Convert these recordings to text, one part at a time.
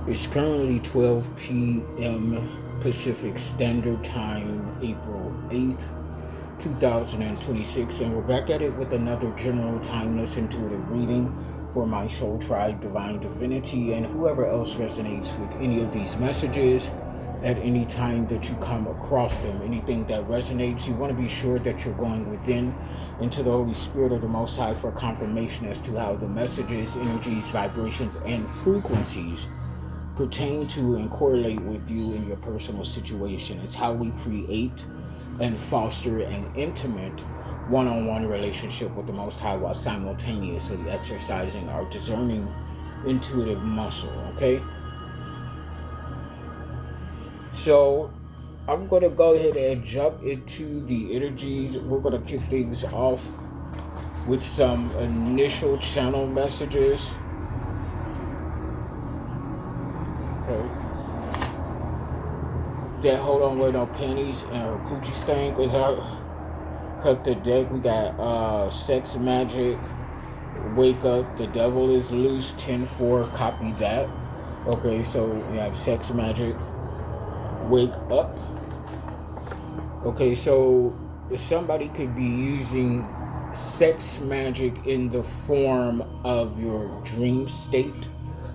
It's currently 12 p.m. Pacific Standard Time, April 8th, 2026, and we're back at it with another general timeless intuitive reading for my soul tribe, divine divinity, and whoever else resonates with any of these messages at any time that you come across them. Anything that resonates, you want to be sure that you're going within into the Holy Spirit of the Most High for confirmation as to how the messages, energies, vibrations, and frequencies pertain to and correlate with you in your personal situation. It's how we create and foster an intimate one-on-one relationship with the Most High while simultaneously exercising our discerning intuitive muscle, okay? So I'm going to go ahead and jump into the energies. We're going to kick things off with some initial channel messages. Okay. That hold on with no panties and her coochie stank is out. Cut the deck. We got sex magic. Wake up. The devil is loose. 10-4. Copy that. Okay, so we have sex magic. Wake up. Okay, so somebody could be using sex magic in the form of your dream state.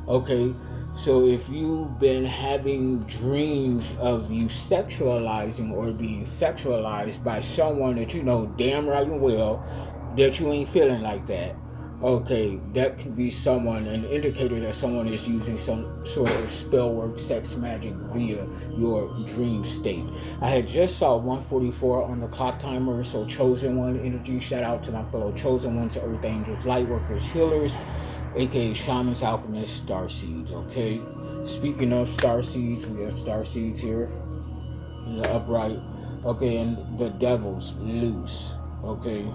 Okay, so if you've been having dreams of you sexualizing or being sexualized by someone that you know damn right and well that you ain't feeling like that, okay, that could be someone, an indicator that someone is using some sort of spell work, sex magic via your dream state. I had just saw 144 on the clock timer, so chosen one energy. Shout out to my fellow chosen ones, earth angels, light workers, healers, aka shamans, alchemists, star seeds, okay? Speaking of star seeds, we have star seeds here in the upright, okay, and the devil's loose, okay,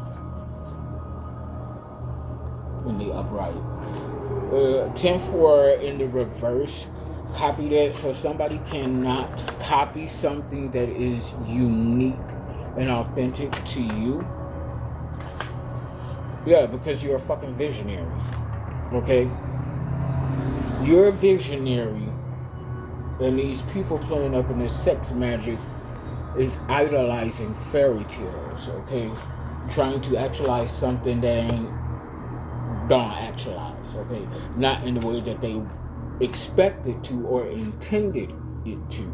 in the upright. 10-4 in the reverse. Copy that. So somebody cannot copy something that is unique and authentic to you. Yeah, because you're a fucking visionary. Okay? You're a visionary, and these people playing up in this sex magic is idolizing fairy tales, okay? Trying to actualize something that ain't gonna actualize, okay? Not in the way that they expected to or intended it to,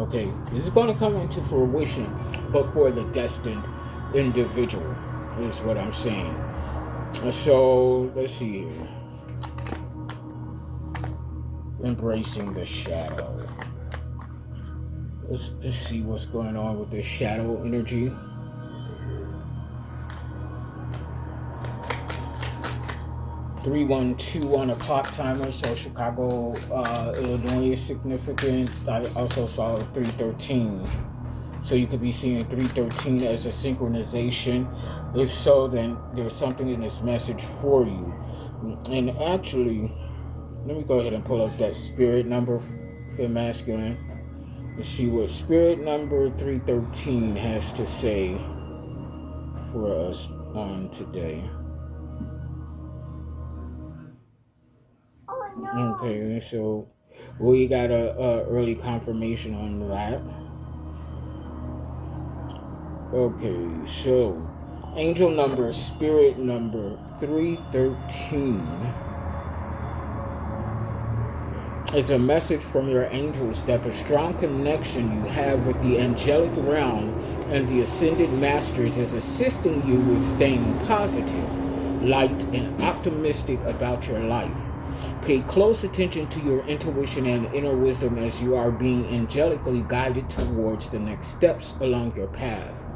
okay? This is gonna come into fruition, but for the destined individual, is what I'm saying. So, let's see here. Embracing the shadow. Let's see what's going on with this shadow energy. (312) on a clock timer, so Chicago, Illinois is significant. I also saw 313. So you could be seeing 313 as a synchronization. If so, then there's something in this message for you. And actually, let me go ahead and pull up that spirit number for masculine. Let's see what spirit number 313 has to say for us on today. Okay, so we got a early confirmation on that. Okay, so angel number, spirit number 313 is a message from your angels that the strong connection you have with the angelic realm and the ascended masters is assisting you with staying positive, light, and optimistic about your life. Pay close attention to your intuition and inner wisdom as you are being angelically guided towards the next steps along your path.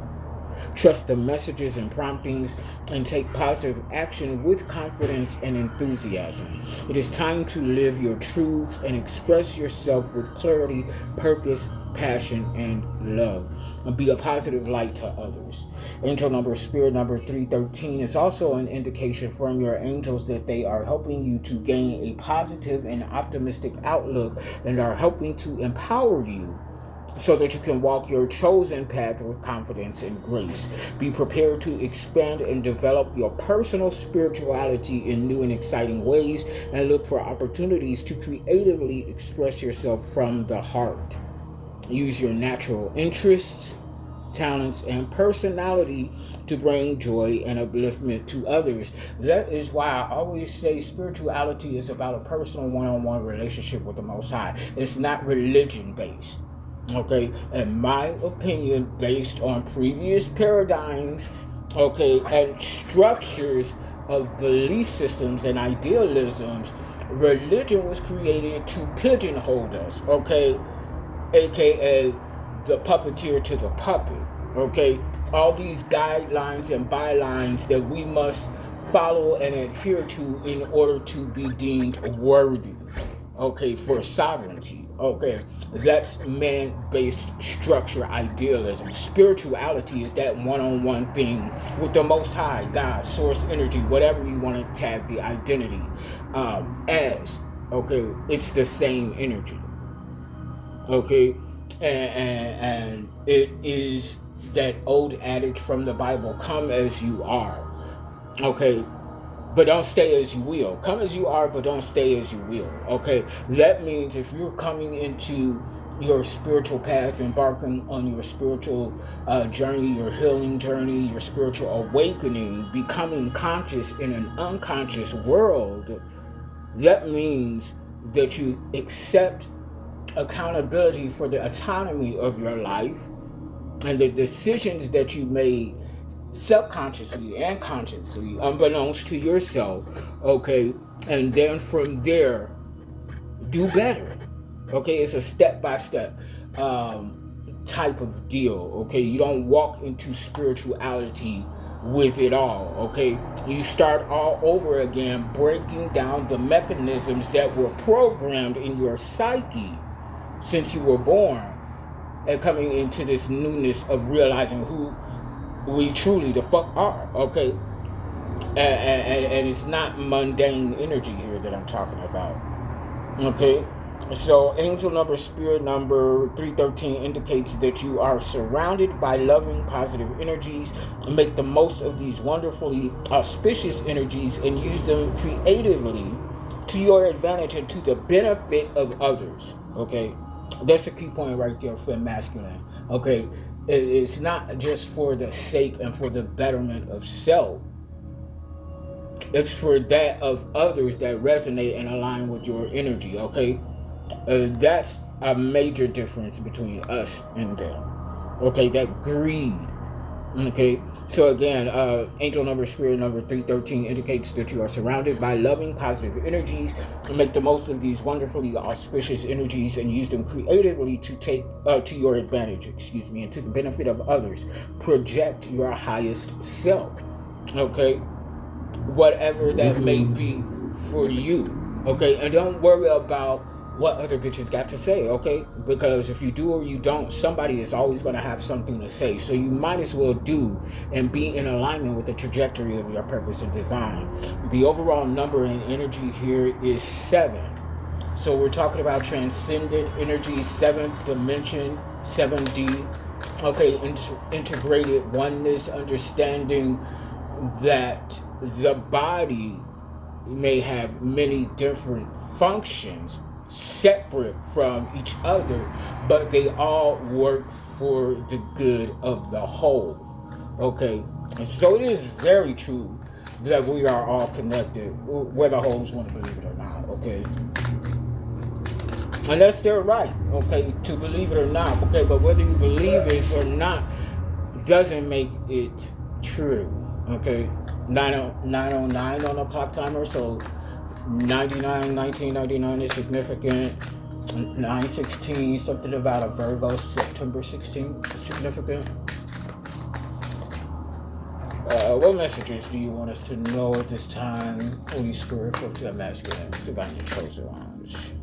Trust the messages and promptings and take positive action with confidence and enthusiasm. It is time to live your truths and express yourself with clarity, purpose, passion, and love. And be a positive light to others. Angel number, spirit number 313 is also an indication from your angels that they are helping you to gain a positive and optimistic outlook and are helping to empower you so that you can walk your chosen path with confidence and grace. Be prepared to expand and develop your personal spirituality in new and exciting ways, and look for opportunities to creatively express yourself from the heart. Use your natural interests, talents, and personality to bring joy and upliftment to others. That is why I always say spirituality is about a personal one-on-one relationship with the Most High. It's not religion based. Okay, in my opinion, based on previous paradigms, okay, and structures of belief systems and idealisms, religion was created to pigeonhole us, okay, aka the puppeteer to the puppet, okay, all these guidelines and bylines that we must follow and adhere to in order to be deemed worthy, okay, for sovereignty. Okay, that's man-based structure idealism. Spirituality is that one-on-one thing with the Most High, God, source energy, whatever you want to tag the identity as. Okay, it's the same energy. Okay, and it is that old adage from the Bible: "Come as you are." Okay, but don't stay as you will. Come as you are, but don't stay as you will. Okay, that means if you're coming into your spiritual path, embarking on your spiritual journey, your healing journey, your spiritual awakening, becoming conscious in an unconscious world, that means that you accept accountability for the autonomy of your life and the decisions that you made subconsciously and consciously, unbeknownst to yourself, okay, and then from there, do better, okay? It's a step-by-step type of deal, okay? You don't walk into spirituality with it all, okay? You start all over again, breaking down the mechanisms that were programmed in your psyche since you were born, and coming into this newness of realizing who we truly the fuck are, okay? And it's not mundane energy here that I'm talking about, okay? So angel number, spirit number 313 indicates that you are surrounded by loving, positive energies. Make the most of these wonderfully auspicious energies and use them creatively to your advantage and to the benefit of others, okay? That's a key point right there for masculine, okay? It's not just for the sake and for the betterment of self. It's for that of others that resonate and align with your energy, okay? That's a major difference between us and them, okay? That greed, okay? So again, angel number, spirit number 313 indicates that you are surrounded by loving, positive energies. Make the most of these wonderfully auspicious energies and use them creatively to take to your advantage, and to the benefit of others. Project your highest self, okay? Whatever that may be for you, okay? And don't worry about what other bitches got to say, okay? Because if you do or you don't, somebody is always going to have something to say. So you might as well do and be in alignment with the trajectory of your purpose and design. The overall number and energy here is 7. So we're talking about transcendent energy, 7th dimension, 7D. Okay, integrated oneness, understanding that the body may have many different functions separate from each other, but they all work for the good of the whole, okay? And so it is very true that we are all connected, whether hoes want to believe it or not, okay? And that's their right, okay, to believe it or not, okay? But whether you believe it or not doesn't make it true, okay? 909 on the clock timer, so 1999 is significant. 916, something about a Virgo, September 16th is significant. What messages do you want us to know at this time? Holy Spirit, fulfill masculine, divine chosen ones.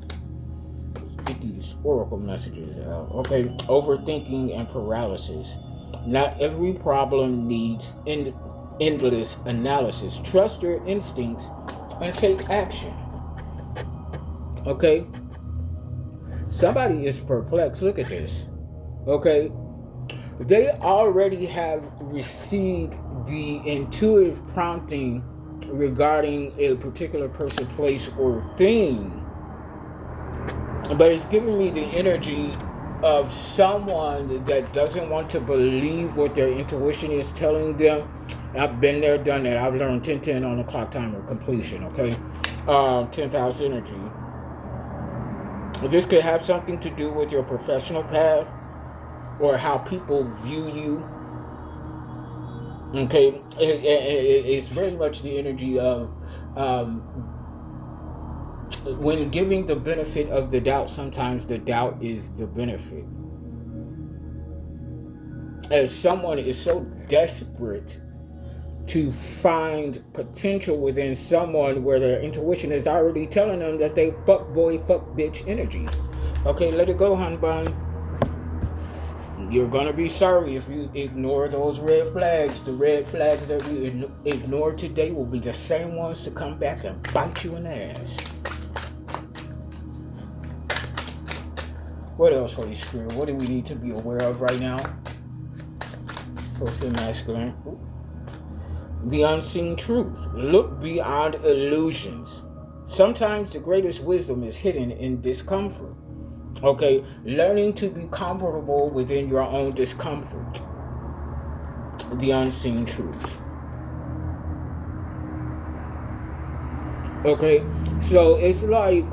Let's get these oracle messages out. Okay, overthinking and paralysis. Not every problem needs endless analysis. Trust your instincts and take action. Okay? Somebody is perplexed. Look at this. Okay, they already have received the intuitive prompting regarding a particular person, place, or thing, but it's giving me the energy of someone that doesn't want to believe what their intuition is telling them. I've been there, done that. I've learned 10-10 on the clock timer completion, okay? 10th house energy. This could have something to do with your professional path or how people view you. Okay, it's very much the energy of when giving the benefit of the doubt, sometimes the doubt is the benefit. As someone is so desperate to find potential within someone where their intuition is already telling them that they fuck boy, fuck bitch energy. Okay, let it go, hun bun. You're gonna be sorry if you ignore those red flags. The red flags that we ignore today will be the same ones to come back and bite you in the ass. What else, Holy Spirit? What do we need to be aware of right now? For masculine. The unseen truth. Look beyond illusions. Sometimes the greatest wisdom is hidden in discomfort. Okay, learning to be comfortable within your own discomfort. The unseen truth. Okay, so it's like,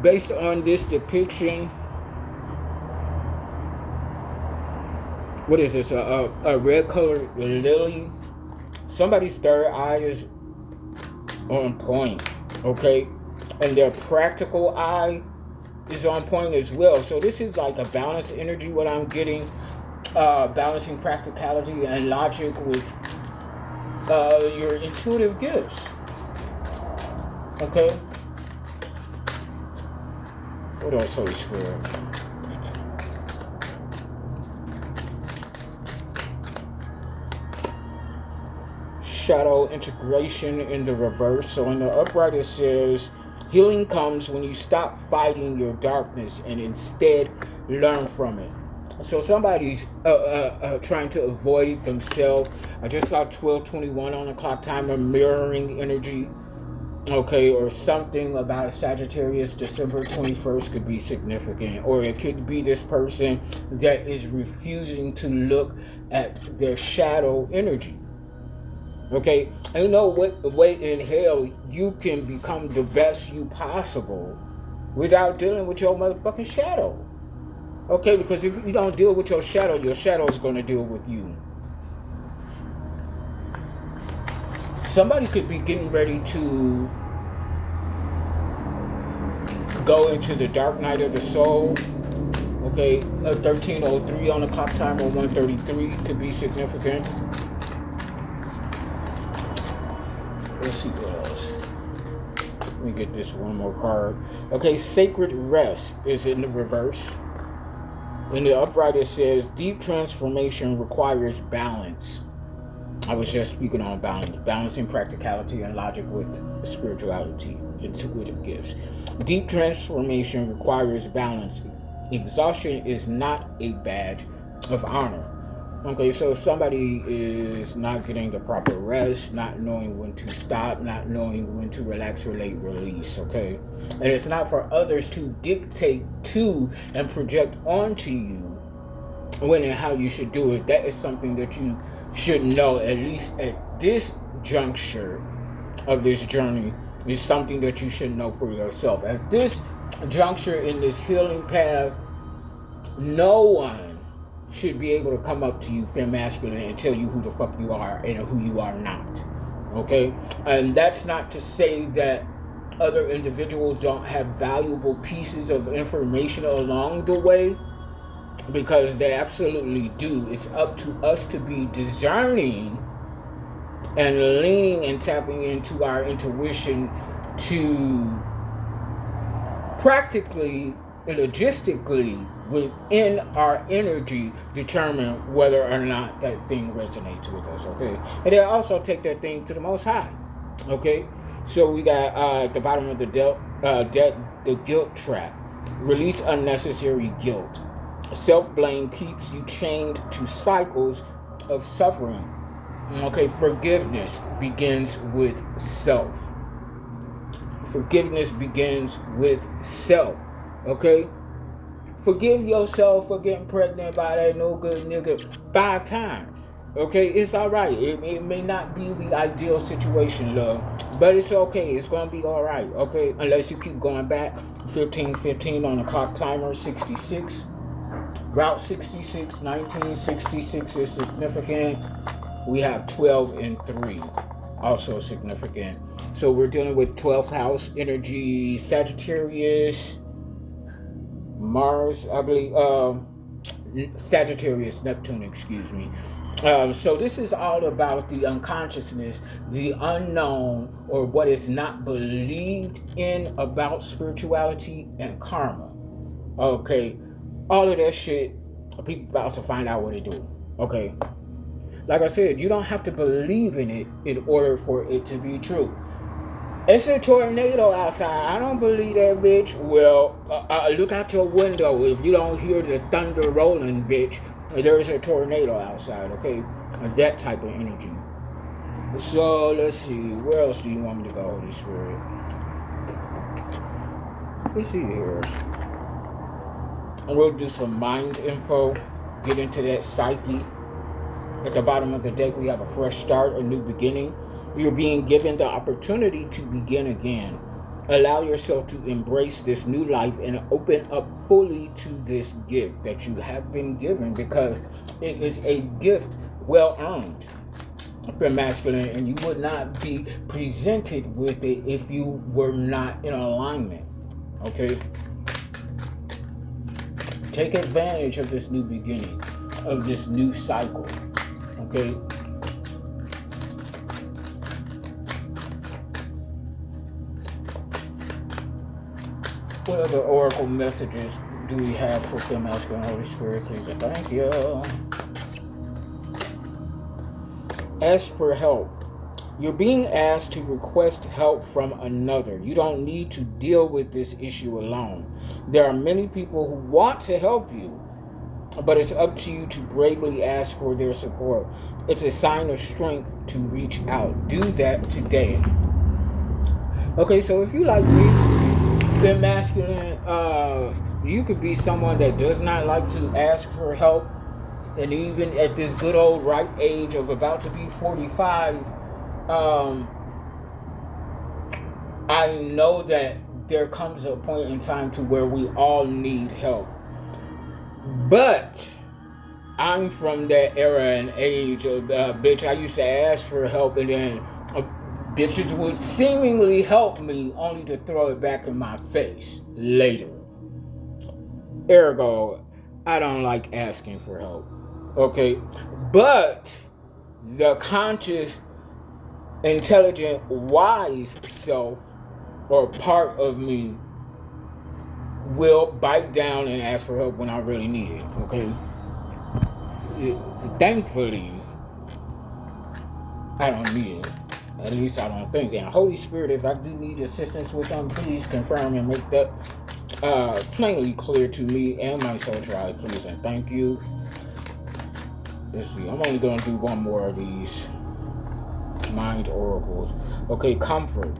based on this depiction, what is this? A red colored lily. Somebody's third eye is on point. Okay, and their practical eye is on point as well. So this is like a balanced energy, what I'm getting, balancing practicality and logic with your intuitive gifts. Okay, what else, Holy Spirit? Shadow integration in the reverse. So in the upright it says, healing comes when you stop fighting your darkness and instead learn from it. So somebody's trying to avoid themselves. I just saw 12:21 on the clock timer, mirroring energy. Okay, or something about Sagittarius, December 21st could be significant. Or it could be this person that is refusing to look at their shadow energy. Okay, and you know what way in hell you can become the best you possible without dealing with your motherfucking shadow. Okay, because if you don't deal with your shadow is going to deal with you. Somebody could be getting ready to go into the dark night of the soul. Okay, 1303 on the clock timer, 133 could be significant. Let's see what else. Let me get this one more card. Okay, sacred rest is in the reverse. In the upright it says, deep transformation requires balance. I was just speaking on balance. Balancing practicality and logic with spirituality, intuitive gifts. Deep transformation requires balance. Exhaustion is not a badge of honor. Okay, so somebody is not getting the proper rest, not knowing when to stop, not knowing when to relax, relate, release, okay? And it's not for others to dictate to and project onto you when and how you should do it. That is something that you should know, at least at this juncture of this journey, is something that you should know for yourself. At this juncture in this healing path, no one should be able to come up to you, femme masculine, and tell you who the fuck you are and who you are not. Okay? And that's not to say that other individuals don't have valuable pieces of information along the way, because they absolutely do. It's up to us to be discerning and leaning and tapping into our intuition to practically and logistically within our energy determine whether or not that thing resonates with us, okay? And then also take that thing to the Most High, okay? So we got at the bottom of the deck, the guilt trap. Release unnecessary guilt. Self-blame keeps you chained to cycles of suffering. Okay, forgiveness begins with self. Forgiveness begins with self. Okay? Forgive yourself for getting pregnant by that no good nigga 5 times. Okay, it's alright. It may not be the ideal situation, love, but it's okay. It's gonna be alright, okay? Unless you keep going back. 15:15 on the clock timer, 66. Route 66, 1966 is significant. We have 12 and 3, also significant. So we're dealing with 12th house energy, Sagittarius, Mars, I believe, Sagittarius, Neptune, excuse me. So this is all about the unconsciousness, the unknown, or what is not believed in about spirituality and karma. Okay, all of that shit, people about to find out what they do. Okay, like I said, you don't have to believe in it in order for it to be true. It's a tornado outside. I don't believe that, bitch. Well, look out your window. If you don't hear the thunder rolling, bitch, there's a tornado outside, okay? That type of energy. So, let's see. Where else do you want me to go, Holy Spirit? Let's see here. We'll do some mind info. Get into that psyche. At the bottom of the deck, we have a fresh start, a new beginning. You're being given the opportunity to begin again. Allow yourself to embrace this new life and open up fully to this gift that you have been given, because it is a gift well earned for masculine, and you would not be presented with it if you were not in alignment. Okay? Take advantage of this new beginning, of this new cycle. Okay? What other oracle messages do we have for Fem Masculine Holy Spirit, please? And thank you. Ask for help. You're being asked to request help from another. You don't need to deal with this issue alone. There are many people who want to help you, but it's up to you to bravely ask for their support. It's a sign of strength to reach out. Do that today. Okay, so if you like me, Fem Masculine, you could be someone that does not like to ask for help, and even at this good old ripe age of about to be 45, I know that there comes a point in time to where we all need help. But I'm from that era and age of, bitch, I used to ask for help, and then bitches would seemingly help me only to throw it back in my face later. Ergo, I don't like asking for help. Okay? But the conscious, intelligent, wise self, or part of me, will bite down and ask for help when I really need it. Okay? Thankfully, I don't need it. At least I don't think. And Holy Spirit, if I do need assistance with something, please confirm and make that plainly clear to me and my soul tribe, please, and thank you. Let's see. I'm only going to do one more of these mind oracles. Okay, comfort.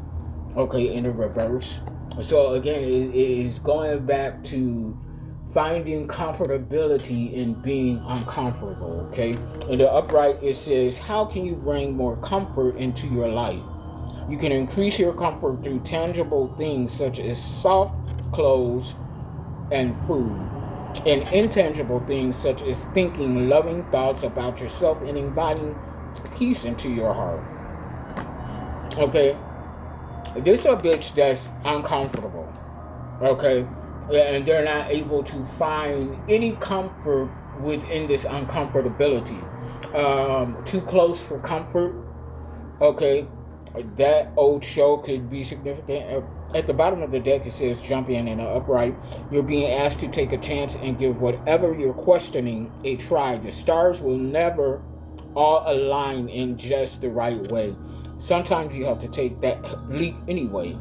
Okay, in the reverse. So again, it is going back to finding comfortability in being uncomfortable, okay? In the upright, it says, how can you bring more comfort into your life? You can increase your comfort through tangible things such as soft clothes and food, and intangible things such as thinking loving thoughts about yourself and inviting peace into your heart. Okay? This is a bitch that's uncomfortable, okay? And they're not able to find any comfort within this uncomfortability. Too close for comfort. Okay, that old show could be significant. At the bottom of the deck, it says jump in the upright. You're being asked to take a chance and give whatever you're questioning a try. The stars will never all align in just the right way. Sometimes you have to take that leap anyway.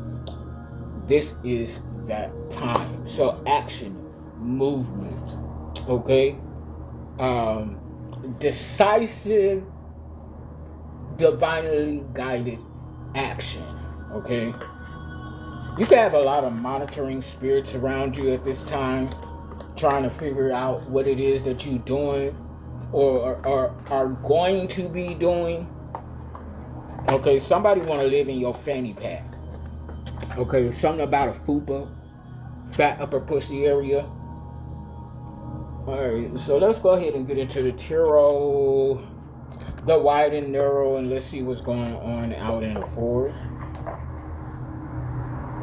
This is that time. So action, movement, Okay? Decisive, divinely guided action. Okay? You can have a lot of monitoring spirits around you at this time, trying to figure out what it is that you're doing or are going to be doing. Okay, somebody want to live in your fanny pack. Okay, something about a fupa, fat upper pussy area. Alright, so let's go ahead and get into the tarot, the wide and narrow, and let's see what's going on out in the forward.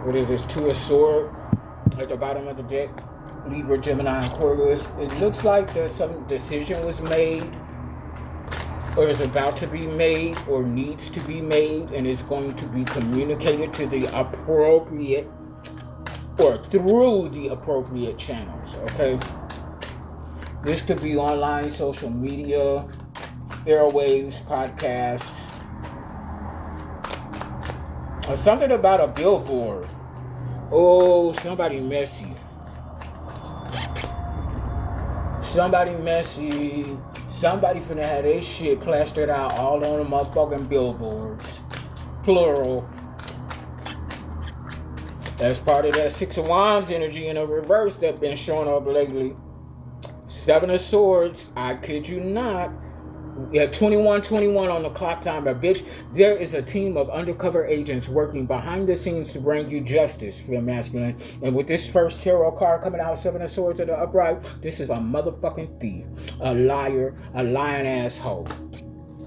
What is this? Two of Swords at the bottom of the deck. Libra, Gemini, Aquarius. It looks like there's some decision was made, or is about to be made, or needs to be made, and is going to be communicated to the appropriate, or through the appropriate channels. Okay. This could be online, social media, airwaves, podcasts, or something about a billboard. Oh, somebody messy. Somebody messy. Somebody finna have their shit plastered out all on the motherfucking billboards. Plural. That's part of that Six of Wands energy in a reverse that's been showing up lately. Seven of Swords, I kid you not. Yeah, 21:21 on the clock timer, bitch. There is a team of undercover agents working behind the scenes to bring you justice for the masculine. And with this first tarot card coming out, Seven of Swords at the upright, this is a motherfucking thief, a liar, a lying asshole.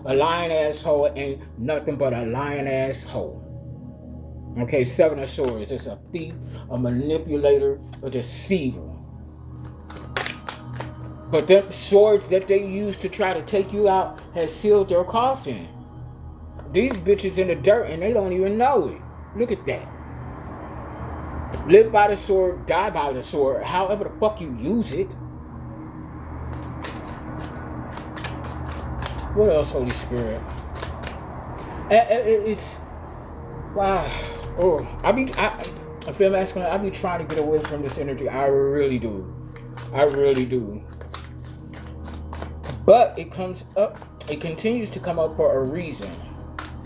A lying asshole ain't nothing but a lying asshole. Okay, Seven of Swords. It's a thief, a manipulator, a deceiver. But them swords that they use to try to take you out has sealed their coffin. These bitches in the dirt and they don't even know it. Look at that. Live by the sword, die by the sword. However the fuck you use it. What else, Holy Spirit? It's wow. Oh, I feel masculine. I be trying to get away from this energy. I really do. I really do. But it comes up, it continues to come up for a reason.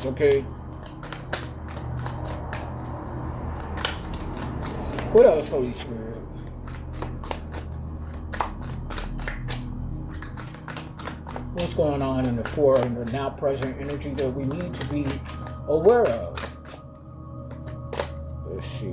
Okay? What else, Holy Spirit? What's going on in the forward and the now present energy that we need to be aware of? Let's see.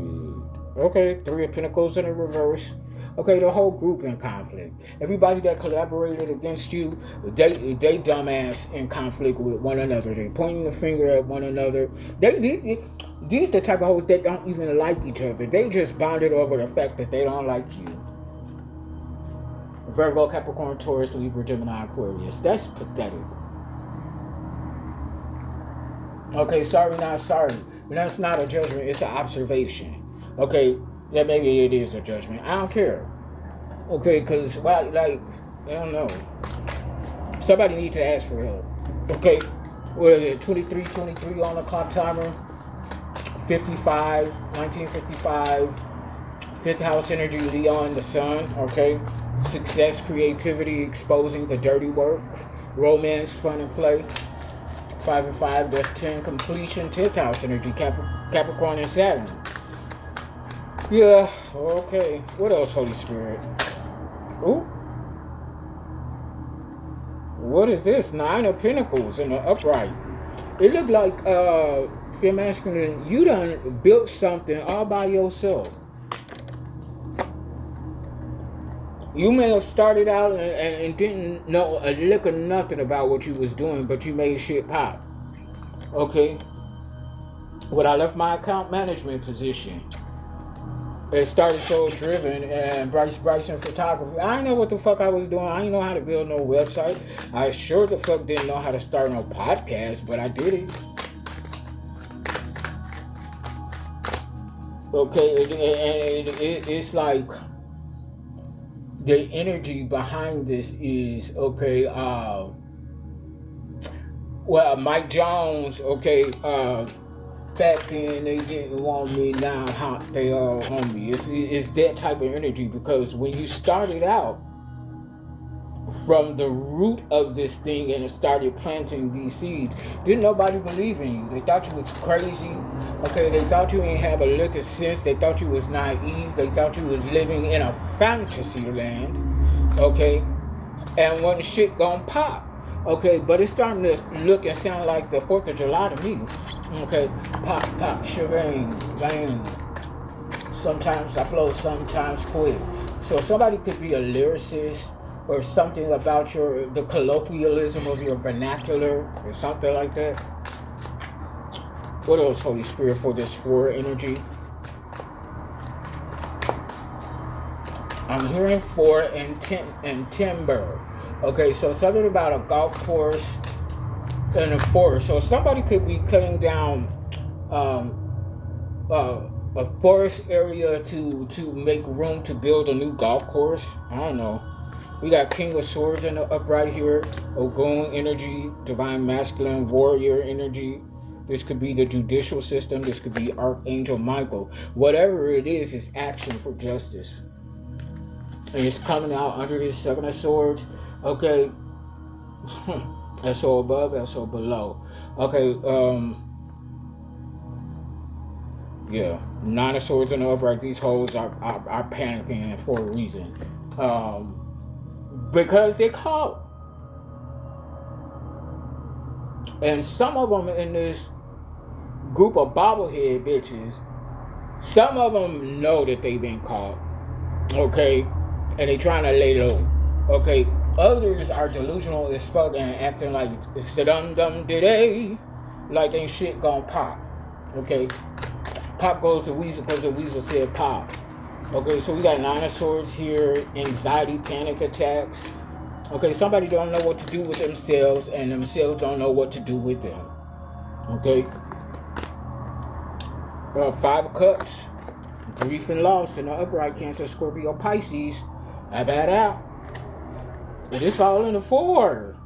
Okay, Three of Pentacles in the reverse. Okay, the whole group in conflict. Everybody that collaborated against you, they dumbass in conflict with one another. They pointing the finger at one another. These the type of hoes that don't even like each other. They just bonded over the fact that they don't like you. Virgo, Capricorn, Taurus, Libra, Gemini, Aquarius. That's pathetic. Okay, sorry, not sorry. But that's not a judgment. It's an observation. Okay. Yeah, maybe it is a judgment. I don't care. Okay, because, well, like, I don't know. Somebody needs to ask for help. Okay, what is it? 23 on the clock timer. 1955. Fifth house energy, Leon, the sun. Okay, success, creativity, exposing the dirty work. Romance, fun and play. 5 and 5, that's 10. Completion, 10th house energy, Capricorn and Saturn. Yeah, okay. What else, Holy Spirit? Ooh. What is this? 9 of Pentacles in the upright. It looked like, feel masculine, you done built something all by yourself. You may have started out and didn't know a lick of nothing about what you was doing, but you made shit pop. Okay? When I left my account management position, it started so driven and Bryson photography. I didn't know what the fuck I was doing. I didn't know how to build no website. I sure the fuck didn't know how to start no podcast, but I did it. Okay, it's like the energy behind this is okay. Well, Mike Jones. Okay. Back then they didn't want me, now how they are on me. It's that type of energy, because when you started out, from the root of this thing and started planting these seeds. Didn't nobody believe in you. They thought you was crazy. Okay, they thought you ain't have a lick of sense. They thought you was naive. They thought you was living in a fantasy land. Okay, and when shit gon' pop. Okay, but it's starting to look and sound like the 4th of July to me. Okay, pop, pop, shebang, bang. Sometimes I flow, sometimes quick. So somebody could be a lyricist or something about the colloquialism of your vernacular or something like that. What else, Holy Spirit, for this 4 energy? I'm hearing 4 and timber. Okay, so something about a golf course and a forest. So somebody could be cutting down a forest area to make room to build a new golf course. I don't know. We got King of Swords in the upright here. Ogun energy, divine masculine warrior energy. This could be the judicial system. This could be Archangel Michael. Whatever it is action for justice. And it's coming out under this 7 of Swords. Okay. SO above, SO below. Okay, yeah. 9 of Swords in the upright. These hoes are panicking for a reason. Because they caught. And some of them in this group of bobblehead bitches, some of them know that they've been caught. Okay? And they trying to lay low. Okay? Others are delusional as fuck and acting like it's dum-dum-de-day. Like ain't shit gonna pop. Okay? Pop goes the weasel because the weasel said pop. Okay, so we got 9 of Swords here, anxiety, panic attacks. Okay, somebody don't know what to do with themselves and themselves don't know what to do with them. Okay? 5 of Cups, grief and loss in the upright, Cancer, Scorpio, Pisces. I bad out. But it's all in the 4.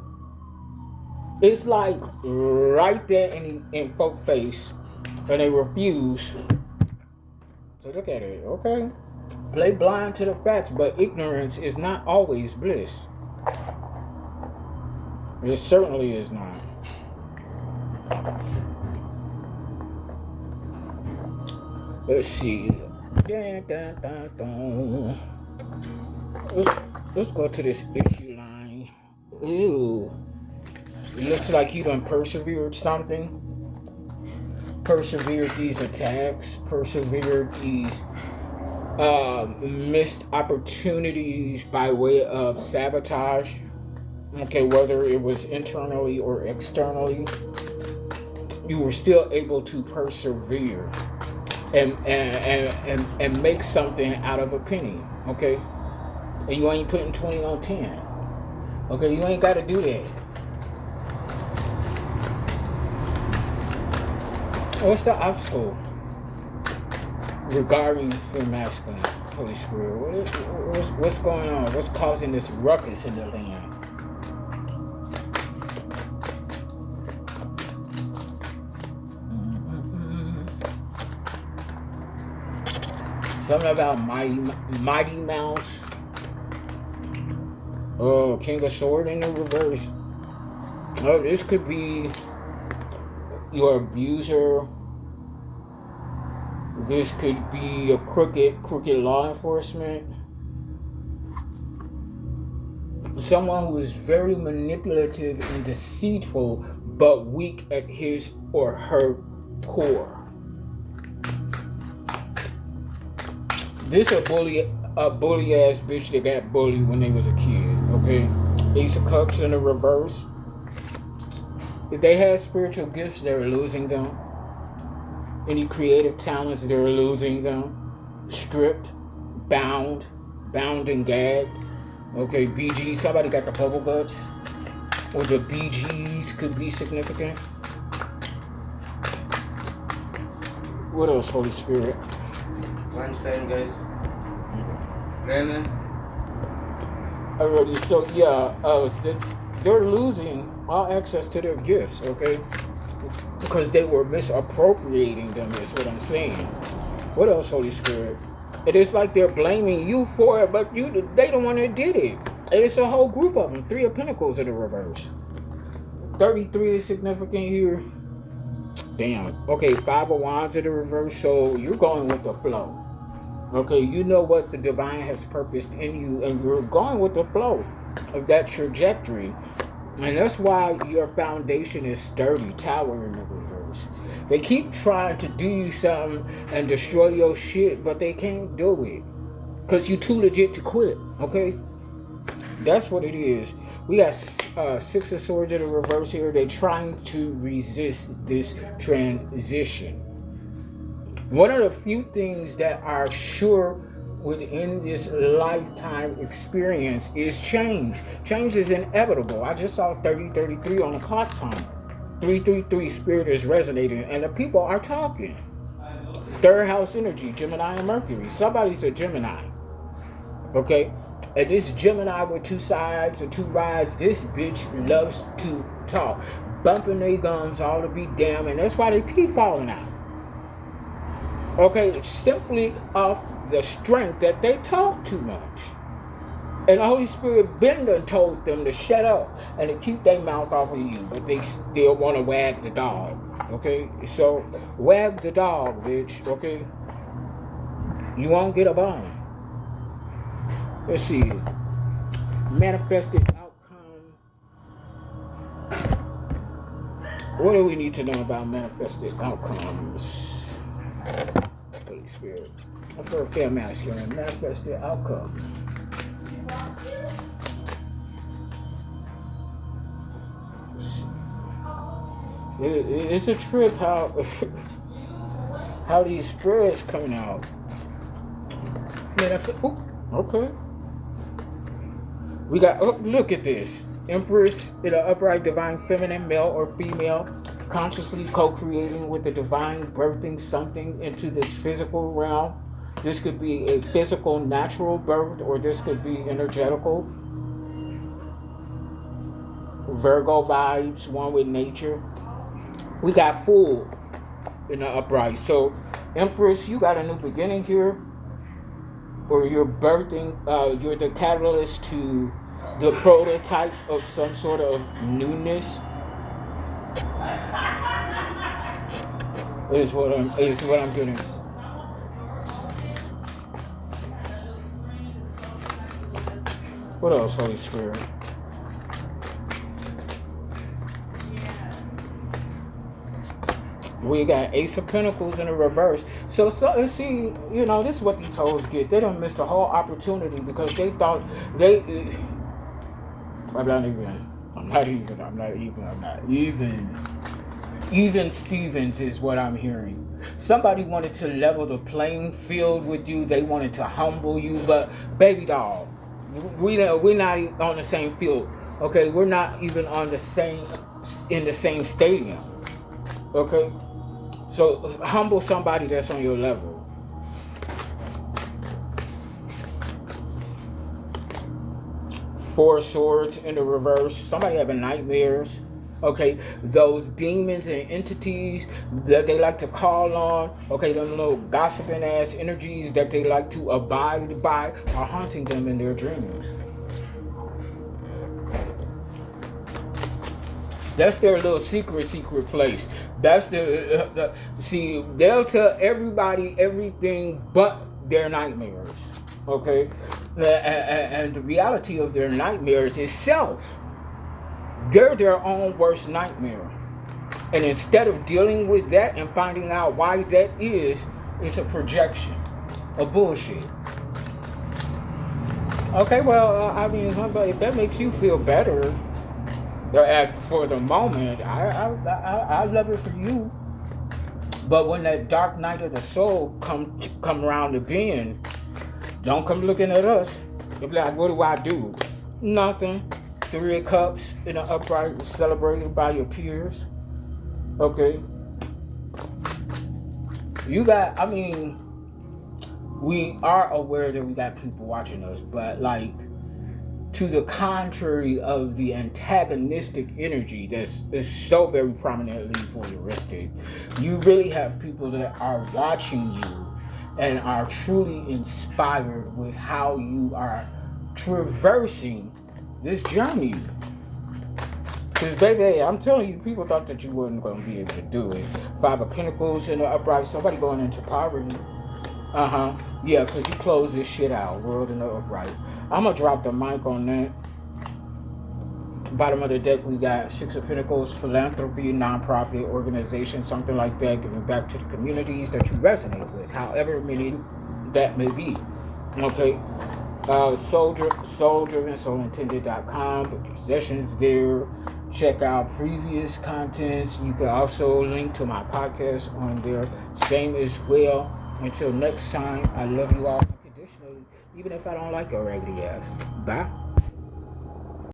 It's like right there in folk face and they refuse to look at it. Okay? Play blind to the facts, but ignorance is not always bliss. It certainly is not. Let's see. Let's go to this issue line. Ew. It looks like you done persevered something. Persevered these attacks. Persevered these missed opportunities by way of sabotage. Okay, whether it was internally or externally, you were still able to persevere and make something out of a penny. Okay, and you ain't putting 20 on 10. Okay, you ain't got to do that. What's the obstacle regarding the masculine? Holy Spirit, what's going on? What's causing this ruckus in the land? Something about Mighty Mouse. Oh, King of Sword in the reverse. Oh, this could be your abuser. This could be a crooked law enforcement. Someone who is very manipulative and deceitful, but weak at his or her core. This a bully ass bitch that got bullied when they was a kid. Okay, Ace of Cups in the reverse. If they had spiritual gifts, they're losing them. Any creative talents, they're losing them. Stripped, bound and gagged. Okay, BG, somebody got the bubble butts. Or the BGs could be significant. What else, Holy Spirit? Lunchtime, guys. Raymond. Alrighty, so yeah, they're losing all access to their gifts, okay? Because they were misappropriating them, is what I'm saying. What else, Holy Spirit? It is like they're blaming you for it, but they the one that did it. It's a whole group of them. 3 of Pentacles in the reverse. 33 is significant here. Damn. Okay, 5 of Wands in the reverse. So you're going with the flow. Okay, you know what the divine has purposed in you, and you're going with the flow of that trajectory. And that's why your foundation is sturdy. Tower in the reverse. They keep trying to do you something and destroy your shit, but they can't do it. Because you too legit to quit. Okay? That's what it is. We got 6 of Swords in the reverse here. They're trying to resist this transition. One of the few things that are sure within this lifetime experience is change. Change is inevitable. I just saw 3033 on the clock time. 333 spirit is resonating and the people are talking. 3rd house energy, Gemini and Mercury. Somebody's a Gemini. Okay? And this Gemini with 2 sides or 2 rides, this bitch loves to talk. Bumping their gums all to be damn, and that's why their teeth falling out. Okay, simply off the strength that they talk too much. And the Holy Spirit Bender told them to shut up and to keep their mouth off of you, but they still want to wag the dog. Okay, so wag the dog, bitch. Okay, you won't get a bone. Let's see. Manifested outcome. What do we need to know about manifested outcomes? Holy Spirit. I feel a fair masculine. Manifested outcome. It's a trip how these spirits coming out. Okay. We got, look at this. Empress in an upright divine feminine, male or female, consciously co-creating with the divine, birthing something into this physical realm. This could be a physical, natural birth, or this could be energetical. Virgo vibes, one with nature. We got Fool in the upright. So, Empress, you got a new beginning here. Or you're birthing, you're the catalyst to the prototype of some sort of newness. Is what I'm getting. What else, Holy Spirit? We got Ace of Pentacles in the reverse. So see, you know, this is what these hoes get. They done missed a whole opportunity because they thought I'm not even. Even Stevens is what I'm hearing. Somebody wanted to level the playing field with you. They wanted to humble you, but baby doll, we're not even on the same field. Okay, we're not even in the same stadium. Okay, so humble somebody that's on your level. Four Swords in the reverse. Somebody having nightmares. Okay, those demons and entities that they like to call on, okay, them little gossiping ass energies that they like to abide by are haunting them in their dreams. That's their little secret place. That's see, they'll tell everybody everything but their nightmares. Okay, and the reality of their nightmares is self. They're their own worst nightmare. And instead of dealing with that and finding out why that is, it's a projection, a bullshit. Okay, well, I mean, if that makes you feel better, for the moment, I love it for you. But when that dark night of the soul come around the bend, don't come looking at us. You'll be like, what do I do? Nothing. 3 of Cups in an upright, celebrated by your peers. Okay. You got, I mean, we are aware that we got people watching us, but like, to the contrary of the antagonistic energy that's so very prominently voyeuristic, you really have people that are watching you and are truly inspired with how you are traversing this journey. Because, baby, I'm telling you, people thought that you weren't going to be able to do it. 5 of Pentacles in the upright, somebody going into poverty. Yeah, because you close this shit out. World in the upright. I'm going to drop the mic on that. Bottom of the deck, we got 6 of Pentacles, philanthropy, non-profit organization, something like that, giving back to the communities that you resonate with, however many that may be. Okay. Soul-driven, soulintended.com. The possessions there. Check out previous contents. You can also link to my podcast on there. Same as well. Until next time, I love you all unconditionally, even if I don't like your raggedy ass. Bye.